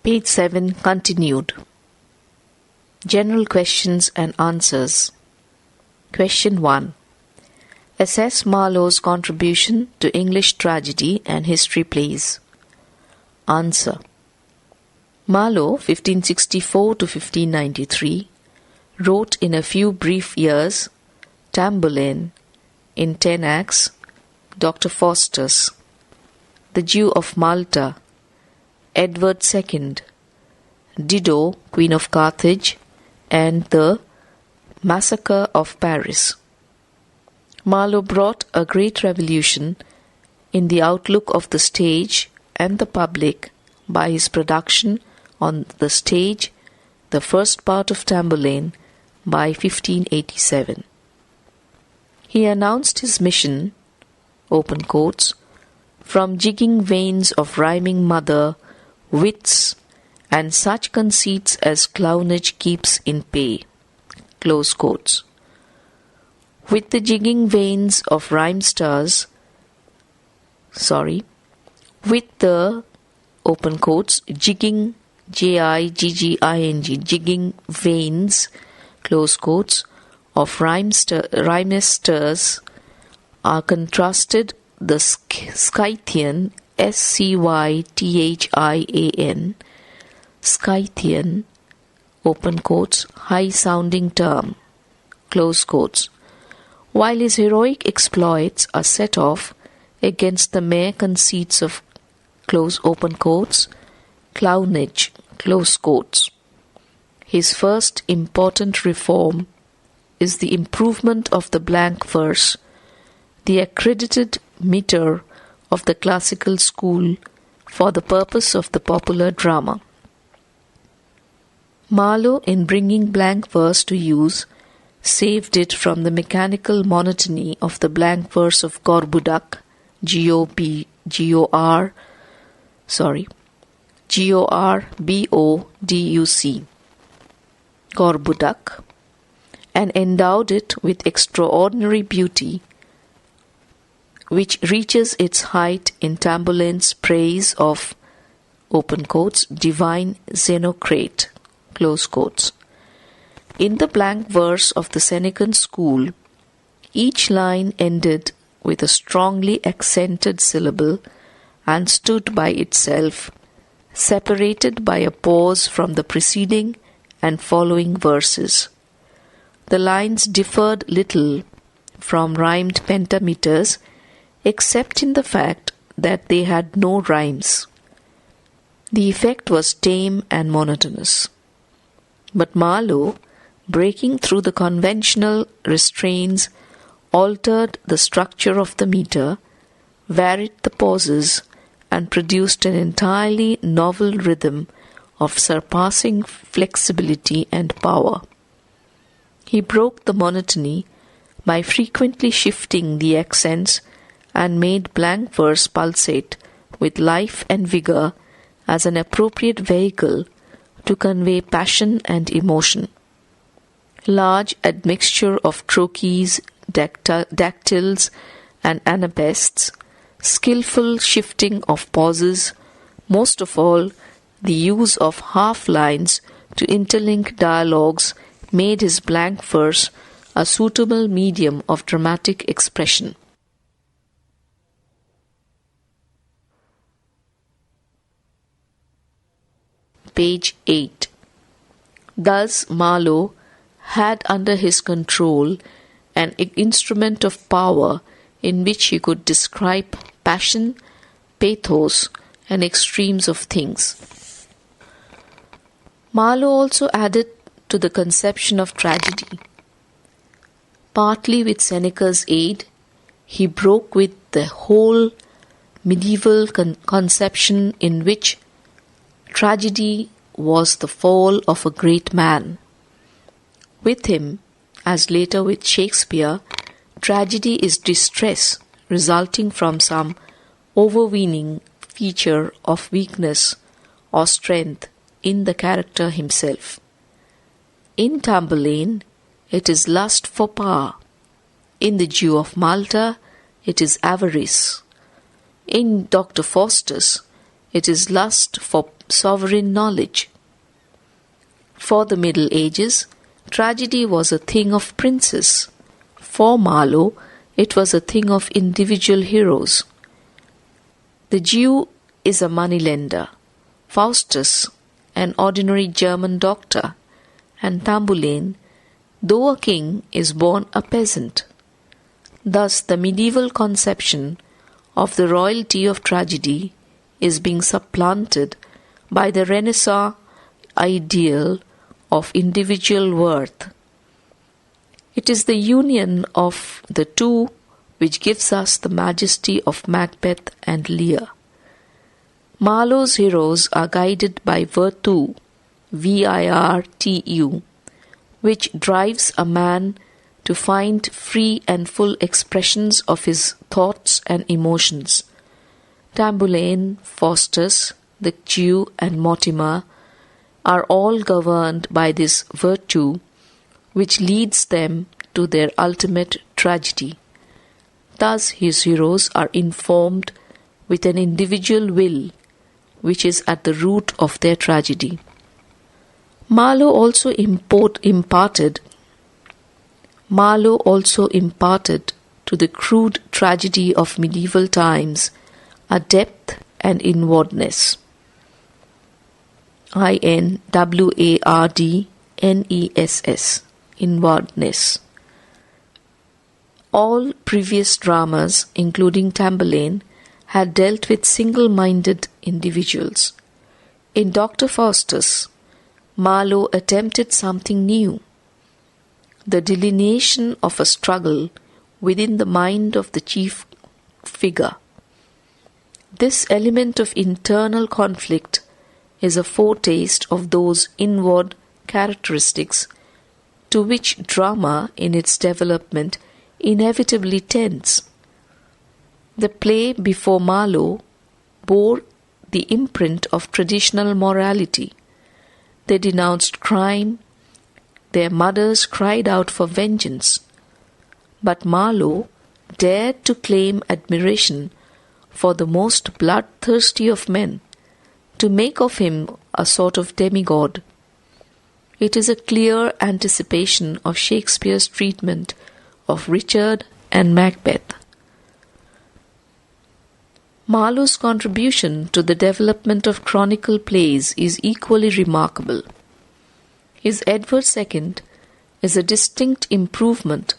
Page 7 continued. General questions and answers. Question 1. Assess Marlowe's contribution to English tragedy and history plays. Answer. Marlowe, 1564 to 1593, wrote in a few brief years Tamburlaine, in 10 acts, Dr. Faustus, The Jew of Malta, Edward II, Dido, Queen of Carthage, and The Massacre of Paris. Marlowe brought a great revolution in the outlook of the stage and the public by his production on the stage, the first part of Tamburlaine, by 1587. He announced his mission, open quotes, from jigging veins of rhyming mother, wits, and such conceits as clownage keeps in pay, close quotes. With the jigging veins of with the, open quotes, jigging, Jigging, jigging veins, close quotes, of rhymesters are contrasted the Scythian, Scythian, Scythian, open quotes, high-sounding term, close quotes, while his heroic exploits are set off against the mere conceits of, close open quotes, clownage, close quotes. His first important reform is the improvement of the blank verse, the accredited meter of the classical school for the purpose of the popular drama. Marlowe, in bringing blank verse to use, saved it from the mechanical monotony of the blank verse of Gorbuduc, Gorbuduc, Gorbuduc, and endowed it with extraordinary beauty, which reaches its height in Tamburlaine's praise of, open quotes, divine Xenocrate, close quotes. In the blank verse of the Senecan school, each line ended with a strongly accented syllable and stood by itself, separated by a pause from the preceding and following verses. The lines differed little from rhymed pentameters, except in the fact that they had no rhymes. The effect was tame and monotonous. But Marlowe, breaking through the conventional restraints, altered the structure of the meter, varied the pauses, and produced an entirely novel rhythm of surpassing flexibility and power. He broke the monotony by frequently shifting the accents and made blank verse pulsate with life and vigor as an appropriate vehicle to convey passion and emotion. Large admixture of trochees, dactyls, and anapaests, skillful shifting of pauses, most of all, the use of half-lines to interlink dialogues made his blank verse a suitable medium of dramatic expression. Page 8. Thus Marlowe had under his control an instrument of power in which he could describe passion, pathos, and extremes of things. Marlowe also added to the conception of tragedy. Partly with Seneca's aid, he broke with the whole medieval conception in which tragedy was the fall of a great man. With him, as later with Shakespeare, tragedy is distress resulting from some overweening feature of weakness or strength in the character himself. In Tamburlaine, it is lust for power. In The Jew of Malta, it is avarice. In Dr. Faustus, It is lust for sovereign knowledge. For the Middle Ages, tragedy was a thing of princes. For Marlowe, it was a thing of individual heroes. The Jew is a moneylender, Faustus, an ordinary German doctor, and Tamburlaine, though a king, is born a peasant. Thus, the medieval conception of the royalty of tragedy is being supplanted by the Renaissance ideal of individual worth. It is the union of the two which gives us the majesty of Macbeth and Lear. Marlowe's heroes are guided by virtue, virtu, which drives a man to find free and full expressions of his thoughts and emotions. Tamburlaine, Faustus, the Jew, and Mortimer are all governed by this virtue, which leads them to their ultimate tragedy. Thus his heroes are informed with an individual will, which is at the root of their tragedy. Marlowe also imparted to the crude tragedy of medieval times a depth and inwardness. INWARDNESS, inwardness. All previous dramas, including Tamburlaine, had dealt with single-minded individuals. In Dr. Faustus, Marlowe attempted something new, the delineation of a struggle within the mind of the chief figure. This element of internal conflict is a foretaste of those inward characteristics to which drama in its development inevitably tends. The play before Marlowe bore the imprint of traditional morality. They denounced crime, their mothers cried out for vengeance. But Marlowe dared to claim admiration for the most bloodthirsty of men, to make of him a sort of demigod. It is a clear anticipation of Shakespeare's treatment of Richard and Macbeth. Marlowe's contribution to the development of chronicle plays is equally remarkable. His Edward II is a distinct improvement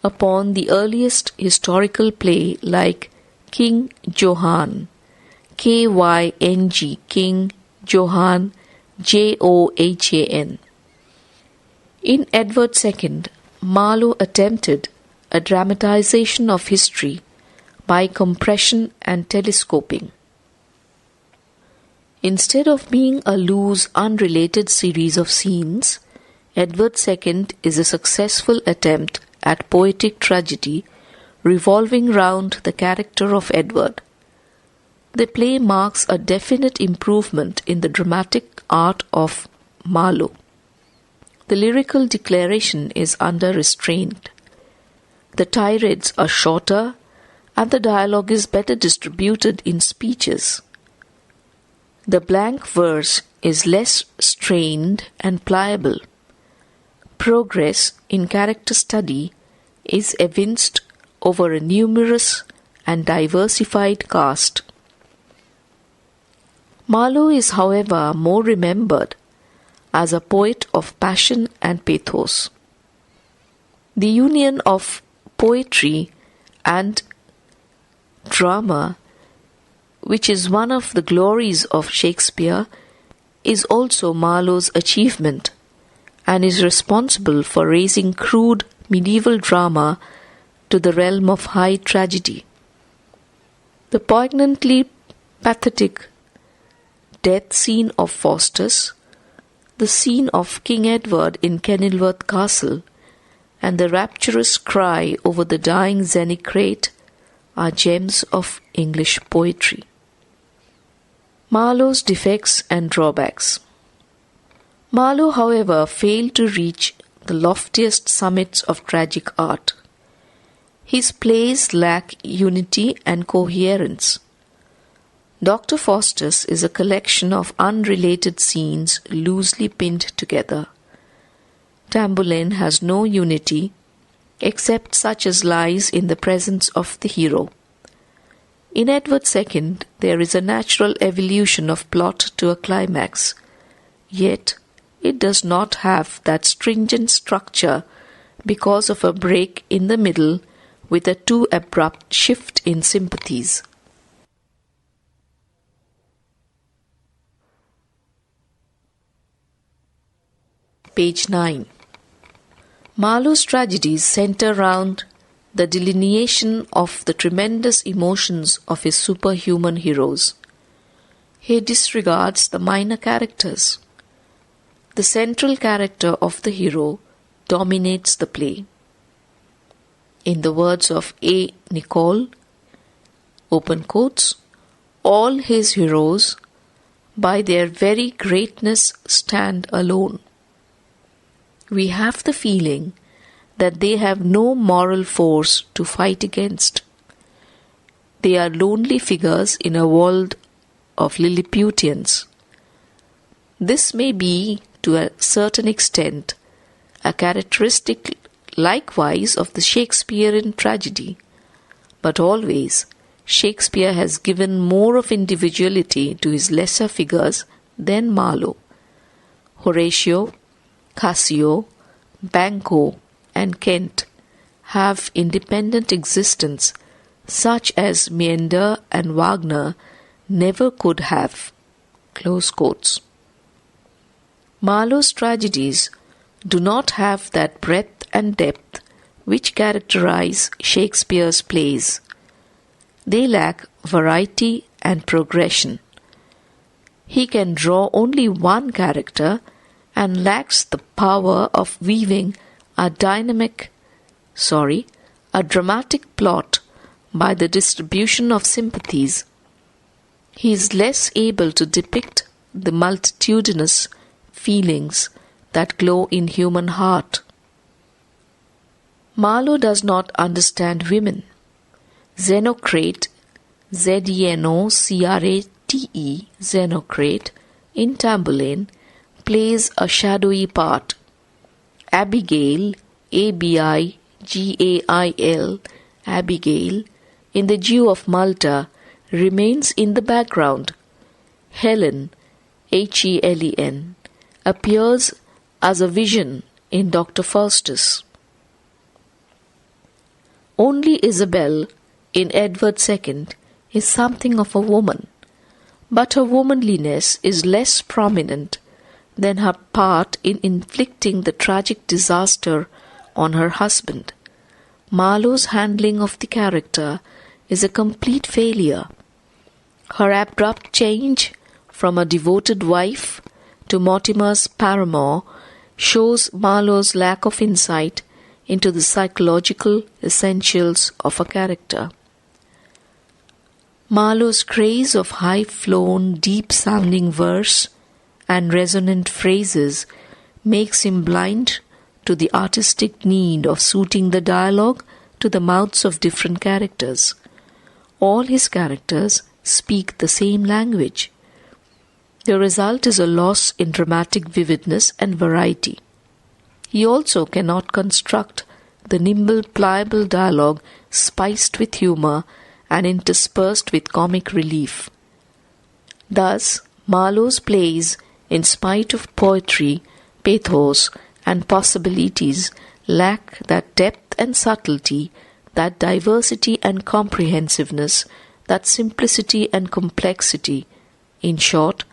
upon the earliest historical play like King Johann, K-Y-N-G, King Johann, Johan. In Edward II, Marlowe attempted a dramatization of history by compression and telescoping. Instead of being a loose, unrelated series of scenes, Edward II is a successful attempt at poetic tragedy revolving round the character of Edward. The play marks a definite improvement in the dramatic art of Marlowe. The lyrical declaration is under restraint. The tirades are shorter, and the dialogue is better distributed in speeches. The blank verse is less strained and pliable. Progress in character study is evinced over a numerous and diversified cast. Marlowe is, however, more remembered as a poet of passion and pathos. The union of poetry and drama, which is one of the glories of Shakespeare, is also Marlowe's achievement and is responsible for raising crude medieval drama to the realm of high tragedy. The poignantly pathetic death scene of Faustus, the scene of King Edward in Kenilworth Castle, and the rapturous cry over the dying Zenocrate are gems of English poetry. Marlowe's defects and drawbacks. Marlowe, however, failed to reach the loftiest summits of tragic art. His plays lack unity and coherence. Dr. Faustus is a collection of unrelated scenes loosely pinned together. Tamburlaine has no unity except such as lies in the presence of the hero. In Edward II, there is a natural evolution of plot to a climax, yet it does not have that stringent structure because of a break in the middle with a too abrupt shift in sympathies. Page 9. Marlowe's tragedies center round the delineation of the tremendous emotions of his superhuman heroes. He disregards the minor characters. The central character of the hero dominates the play. In the words of A. Nicole, open quotes, all his heroes, by their very greatness, stand alone. We have the feeling that they have no moral force to fight against. They are lonely figures in a world of Lilliputians. This may be, to a certain extent, a characteristic likewise of the Shakespearean tragedy, but always Shakespeare has given more of individuality to his lesser figures than Marlowe. Horatio, Cassio, Banquo, and Kent have independent existence such as Meander and Wagner never could have. Close quotes. Marlowe's tragedies do not have that breadth and depth which characterize Shakespeare's plays. They lack variety and progression. He can draw only one character and lacks the power of weaving a dramatic plot by the distribution of sympathies. He is less able to depict the multitudinous feelings that glow in human heart. Marlowe does not understand women. Xenocrate, Zenocrate, Xenocrate, in Tamburlaine, plays a shadowy part. Abigail, Abigail, Abigail, in The Jew of Malta, remains in the background. Helen, Helen, appears as a vision in Dr. Faustus. Only Isabel, in Edward II, is something of a woman, but her womanliness is less prominent than her part in inflicting the tragic disaster on her husband. Marlowe's handling of the character is a complete failure. Her abrupt change from a devoted wife to Mortimer's paramour shows Marlowe's lack of insight into the psychological essentials of a character. Marlowe's craze of high-flown, deep-sounding verse and resonant phrases makes him blind to the artistic need of suiting the dialogue to the mouths of different characters. All his characters speak the same language. The result is a loss in dramatic vividness and variety. He also cannot construct the nimble, pliable dialogue spiced with humor and interspersed with comic relief. Thus, Marlowe's plays, in spite of poetry, pathos, and possibilities, lack that depth and subtlety, that diversity and comprehensiveness, that simplicity and complexity, in short,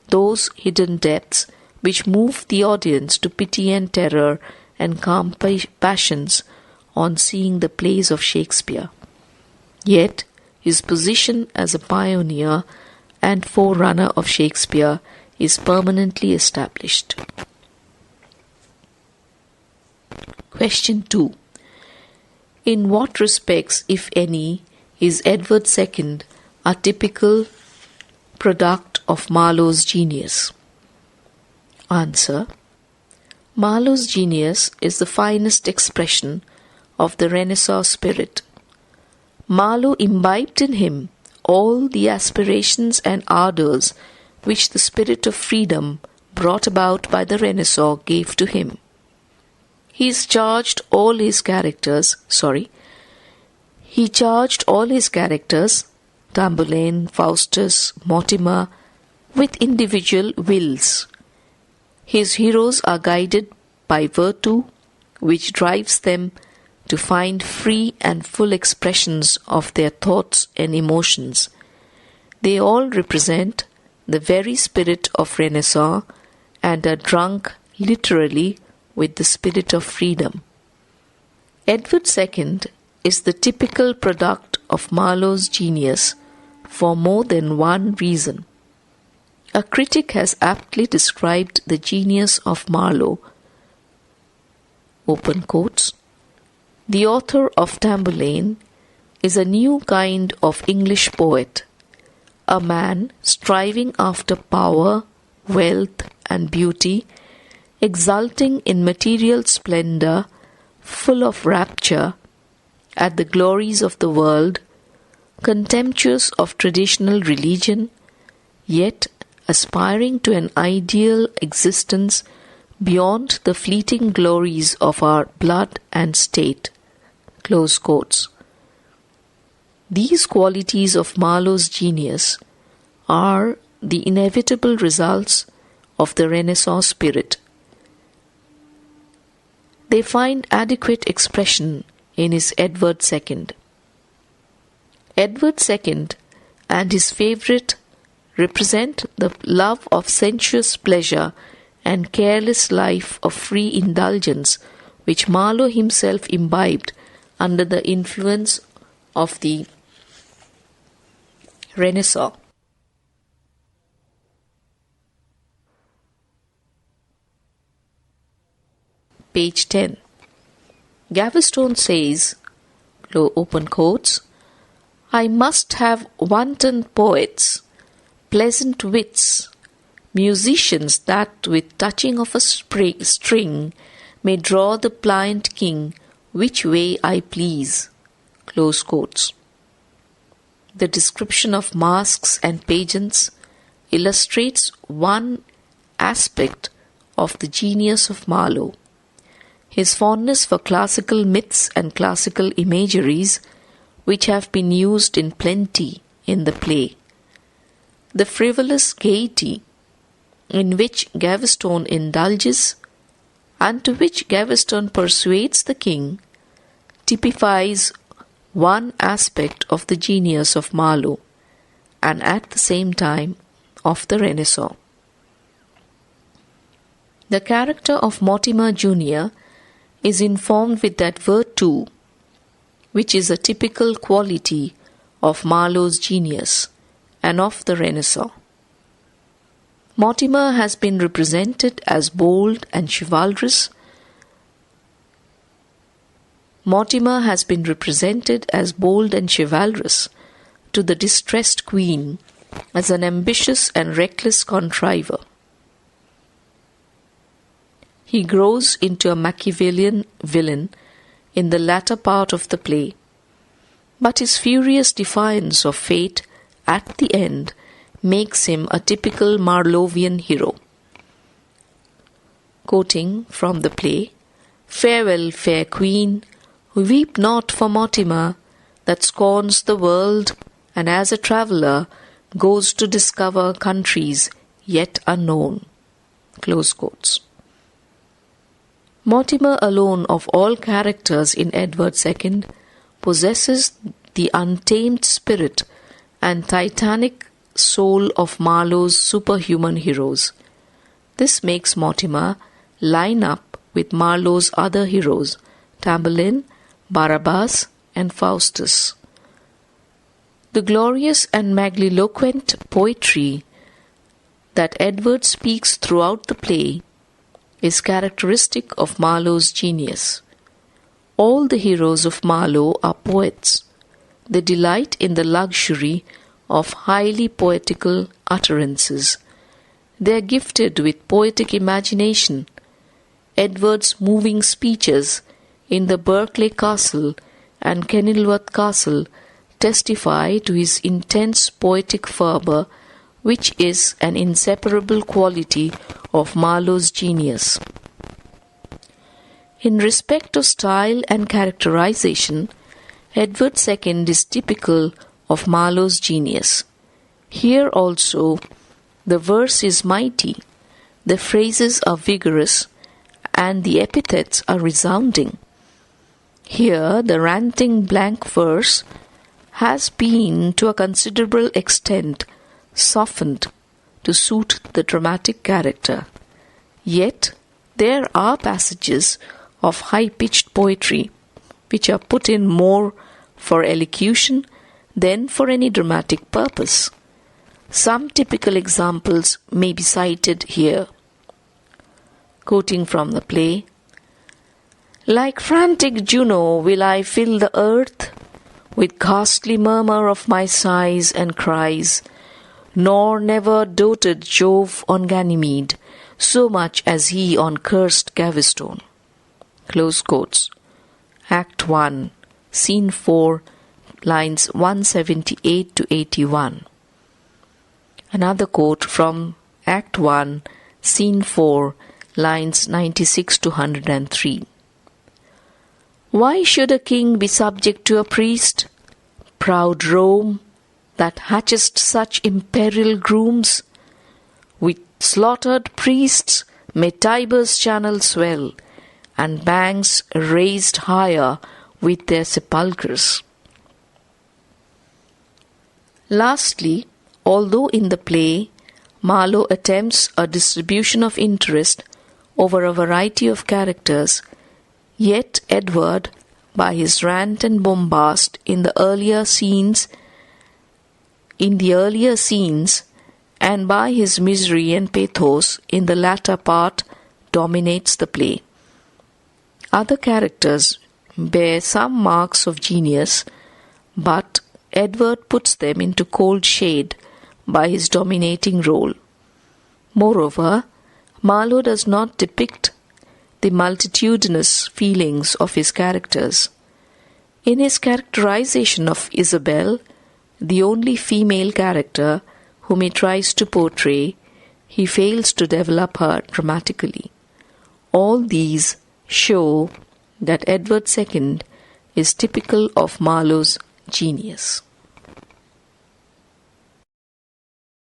those hidden depths which move the audience to pity and terror and calm passions on seeing the plays of Shakespeare. Yet, his position as a pioneer and forerunner of Shakespeare is permanently established. Question 2. In what respects, if any, is Edward II a typical product of Marlowe's genius? Answer. Marlowe's genius is the finest expression of the Renaissance spirit. Marlowe imbibed in him all the aspirations and ardors which the spirit of freedom brought about by the Renaissance gave to him. He charged all his characters, Tamburlaine, Faustus, Mortimer, with individual wills. His heroes are guided by virtue, which drives them to find free and full expressions of their thoughts and emotions. They all represent the very spirit of Renaissance and are drunk literally with the spirit of freedom. Edward II is the typical product of Marlowe's genius for more than one reason. A critic has aptly described the genius of Marlowe, open quotes, "The author of Tamburlaine is a new kind of English poet, a man striving after power, wealth, and beauty, exulting in material splendor, full of rapture at the glories of the world, contemptuous of traditional religion, yet aspiring to an ideal existence beyond the fleeting glories of our blood and state." Close quotes. These qualities of Marlowe's genius are the inevitable results of the Renaissance spirit. They find adequate expression in his Edward II. Edward II and his favourite represent the love of sensuous pleasure and careless life of free indulgence which Marlowe himself imbibed under the influence of the Renaissance. Page 10. Gaveston says, open quotes, "I must have wanton poets, pleasant wits, musicians that with touching of a string may draw the pliant king which way I please." Close quotes. The description of masks and pageants illustrates one aspect of the genius of Marlowe. His fondness for classical myths and classical imageries, which have been used in plenty in the play. The frivolous gaiety in which Gaveston indulges, and to which Gaveston persuades the king, typifies one aspect of the genius of Marlowe, and at the same time of the Renaissance. The character of Mortimer Jr. is informed with that virtue which is a typical quality of Marlowe's genius and of the Renaissance. Mortimer has been represented as bold and chivalrous. To the distressed queen as an ambitious and reckless contriver. He grows into a Machiavellian villain in the latter part of the play, but his furious defiance of fate at the end makes him a typical Marlovian hero. Quoting from the play, "Farewell, fair queen, weep not for Mortimer, that scorns the world, and as a traveller goes to discover countries yet unknown." Close quotes. Mortimer alone of all characters in Edward II possesses the untamed spirit and titanic soul of Marlowe's superhuman heroes. This makes Mortimer line up with Marlowe's other heroes, Tamburlaine, Barabbas, and Faustus. The glorious and magniloquent poetry that Edward speaks throughout the play is characteristic of Marlowe's genius. All the heroes of Marlowe are poets. They delight in the luxury of highly poetical utterances. They are gifted with poetic imagination. Edward's moving speeches in the Berkeley Castle and Kenilworth Castle testify to his intense poetic fervor, which is an inseparable quality of Marlowe's genius. In respect of style and characterization, Edward II is typical of Marlowe's genius. Here also, the verse is mighty, the phrases are vigorous, and the epithets are resounding. Here, the ranting blank verse has been, to a considerable extent, softened to suit the dramatic character. Yet, there are passages of high-pitched poetry which are put in more for elocution than for any dramatic purpose. Some typical examples may be cited here. Quoting from the play, "Like frantic Juno will I fill the earth with ghastly murmur of my sighs and cries, nor never doted Jove on Ganymede so much as he on cursed Gaveston." Close quotes. Act 1, Scene 4, lines 178 to 81. Another quote from Act 1, Scene 4, lines 96 to 103. "Why should a king be subject to a priest? Proud Rome, that hatchest such imperial grooms, with slaughtered priests may Tiber's channel swell, and banks raised higher with their sepulchres." Lastly, although in the play Marlowe attempts a distribution of interest over a variety of characters, yet Edward, by his rant and bombast in the earlier scenes, and by his misery and pathos in the latter part, dominates the play. Other characters bear some marks of genius, but Edward puts them into cold shade by his dominating role. Moreover, Marlowe does not depict the multitudinous feelings of his characters. In his characterization of Isabel, the only female character whom he tries to portray, he fails to develop her dramatically. All these show that Edward II is typical of Marlowe's genius.